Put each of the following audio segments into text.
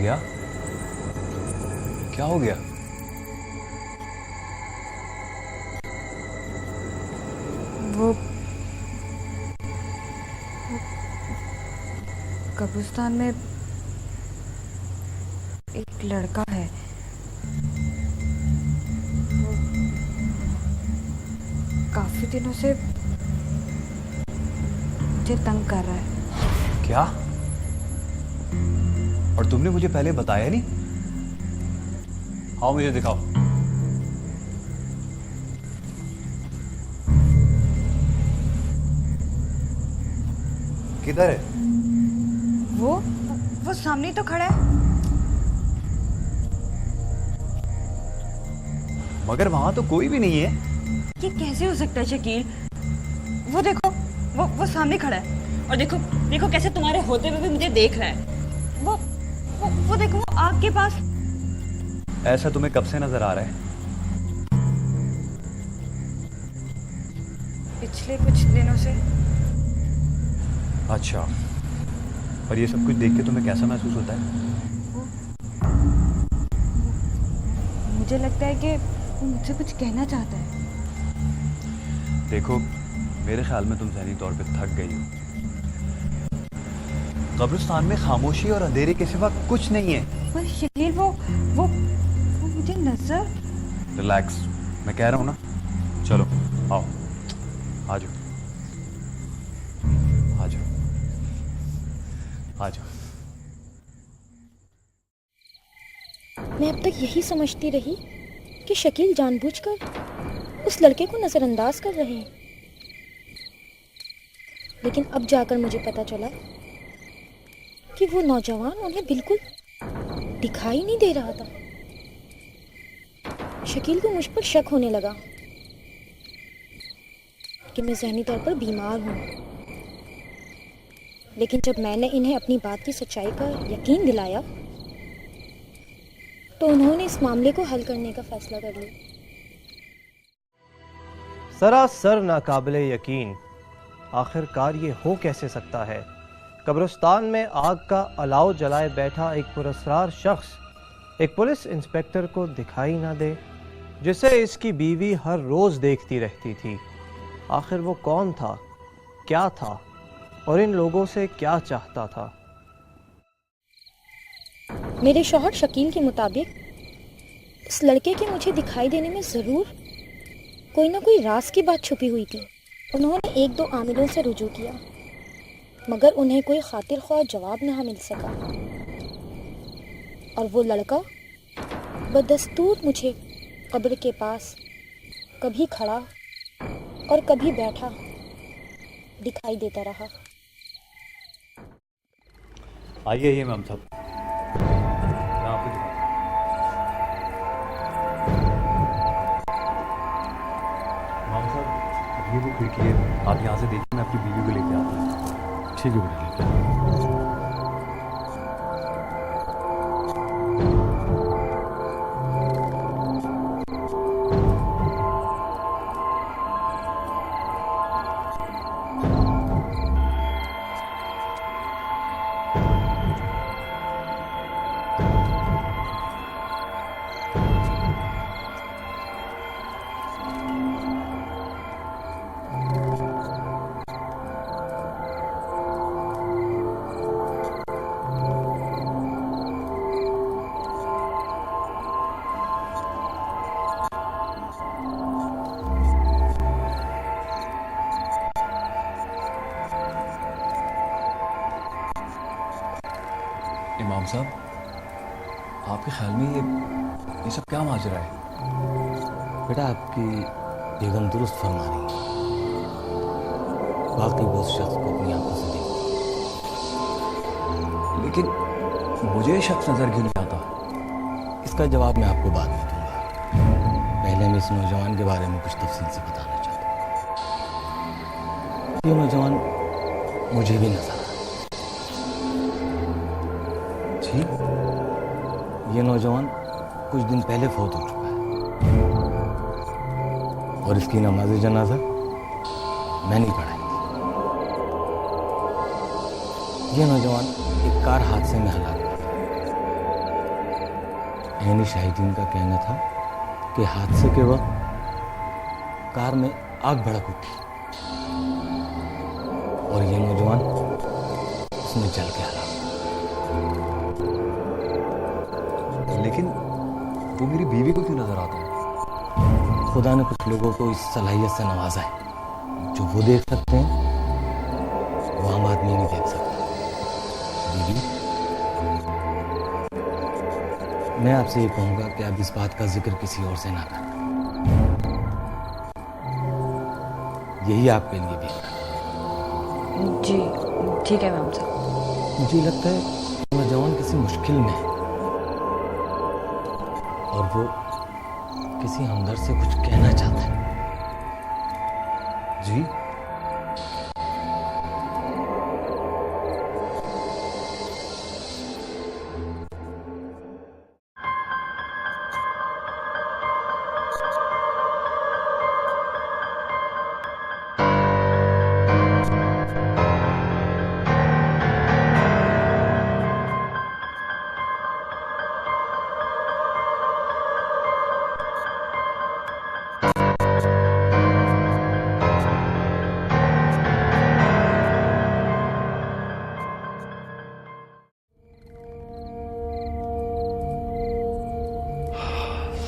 गया? क्या हो गया? वो कब्रिस्तान में एक लड़का है। वो काफी दिनों से मुझे तंग कर रहा है। क्या? और तुमने मुझे पहले बताया नहीं? आओ मुझे दिखाओ। किधर है? वो सामने तो खड़ा है। मगर वहां तो कोई भी नहीं है। ये कैसे हो सकता है शकील? वो देखो, वो सामने खड़ा है और देखो देखो कैसे तुम्हारे होते हुए भी मुझे देख रहा है। वो देखो, वो आग के पास। ऐसा तुम्हें कब से नजर आ रहा है? पिछले कुछ दिनों से। अच्छा, और ये सब कुछ देख के तुम्हें कैसा महसूस होता है? मुझे लगता है कि वो मुझसे कुछ कहना चाहता है। देखो, मेरे ख्याल में तुम ज़हनी तौर पे थक गई हो। कब्रिस्तान में खामोशी और अंधेरे के सिवा कुछ नहीं है। पर शकील, वो मुझे नजर। रिलैक्स, मैं कह रहा हूँ ना। चलो आओ, आ जाओ, आ जाओ, आ जाओ। मैं अब तक यही समझती रही कि शकील जानबूझकर उस लड़के को नजरअंदाज कर रहे हैं, लेकिन अब जाकर मुझे पता चला कि वो नौजवान उन्हें बिल्कुल दिखाई नहीं दे रहा था। शकील को मुझ पर शक होने लगा कि मैं ज़हनी तौर पर बीमार हूँ, लेकिन जब मैंने इन्हें अपनी बात की सच्चाई का यकीन दिलाया तो उन्होंने इस मामले को हल करने का फैसला कर लिया। सरासर नाकाबिले यकीन, आखिरकार ये हो कैसे सकता है? कब्रिस्तान में आग का अलाव जलाए बैठा एक पुरस्कार शख्स एक पुलिस इंस्पेक्टर को दिखाई ना दे, जिसे इसकी बीवी हर रोज देखती रहती थी। आखिर वो कौन था, क्या था और इन लोगों से क्या चाहता था? मेरे शौहर शकील के मुताबिक इस लड़के के मुझे दिखाई देने में ज़रूर कोई ना कोई राज की बात छुपी हुई थी। उन्होंने एक दो आमिलों से रुजू किया, मगर उन्हें कोई खातिर ख्वाह जवाब ना मिल सका, और वो लड़का बदस्तूर मुझे कब्र के पास कभी खड़ा और कभी बैठा दिखाई देता रहा। आइए आइए मैम साहब, मैं आपको दिखाता हूँ। मैम साहब, ये वो खिड़की है, आप यहाँ से देखिए, मैं आपकी बीवी को लेके आता हूँ। ठीक है बेटा, लेके आओ। इमाम साहब, आपके ख्याल में ये सब क्या माजरा है? बेटा, आपकी बेगम दुरुस्त फरमा रही है। वाकई वो उस शख्स को अपनी आंखों से देखा, लेकिन मुझे शख्स नजर क्यों नहीं आता? इसका जवाब मैं आपको बाद में दूंगा। पहले मैं इस नौजवान के बारे में कुछ तफसील से बताना चाहता हूँ। ये नौजवान मुझे भी नजर आया। जी? ये नौजवान कुछ दिन पहले फौत हो चुका है और इसकी नमाज जनाजा मैं नहीं पढ़ाई। ये नौजवान एक कार हादसे में हलाक हुआ। यानी शाहिदीन का कहना था कि हादसे के वक्त कार में आग भड़क उठी और ये नौजवान उसमें जल के हला। लेकिन वो मेरी बीवी को क्यों नजर आता है? खुदा ने कुछ लोगों को इस सलाहियत से नवाजा है, जो वो देख सकते हैं वो आम आदमी नहीं देख सकता। बीवी, मैं आपसे ये कहूंगा कि आप इस बात का जिक्र किसी और से ना करें। यही आपके लिए भी है। जी ठीक है मैम साहब। मुझे लगता है नौजवान किसी मुश्किल में है और वो किसी हमदर्द से कुछ कहना चाहता है। जी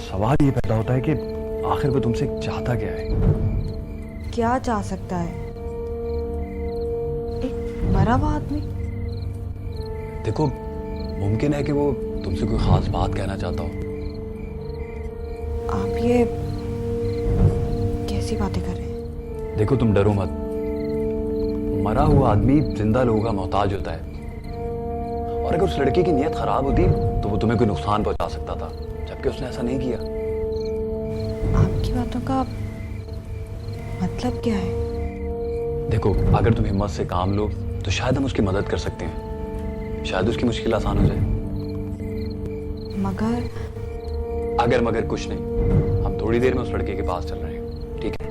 सवाल ये पैदा होता है कि आखिर वो तुमसे चाहता क्या है? क्या चाह सकता है एक मरा हुआ आदमी? देखो, मुमकिन है कि वो तुमसे कोई खास बात कहना चाहता हो। आप ये कैसी बातें कर रहे हैं? देखो, तुम डरो मत। मरा हुआ आदमी जिंदा लोगों का मोहताज होता है, और अगर उस लड़के की नीयत खराब होती तो वो तुम्हें कोई नुकसान पहुंचा सकता था, जबकि उसने ऐसा नहीं किया। आपकी बातों का मतलब क्या है? देखो, अगर तुम हिम्मत से काम लो तो शायद हम उसकी मदद कर सकते हैं, शायद उसकी मुश्किल आसान हो जाए। मगर अगर मगर कुछ नहीं, हम थोड़ी देर में उस लड़के के पास चल रहे हैं, ठीक है?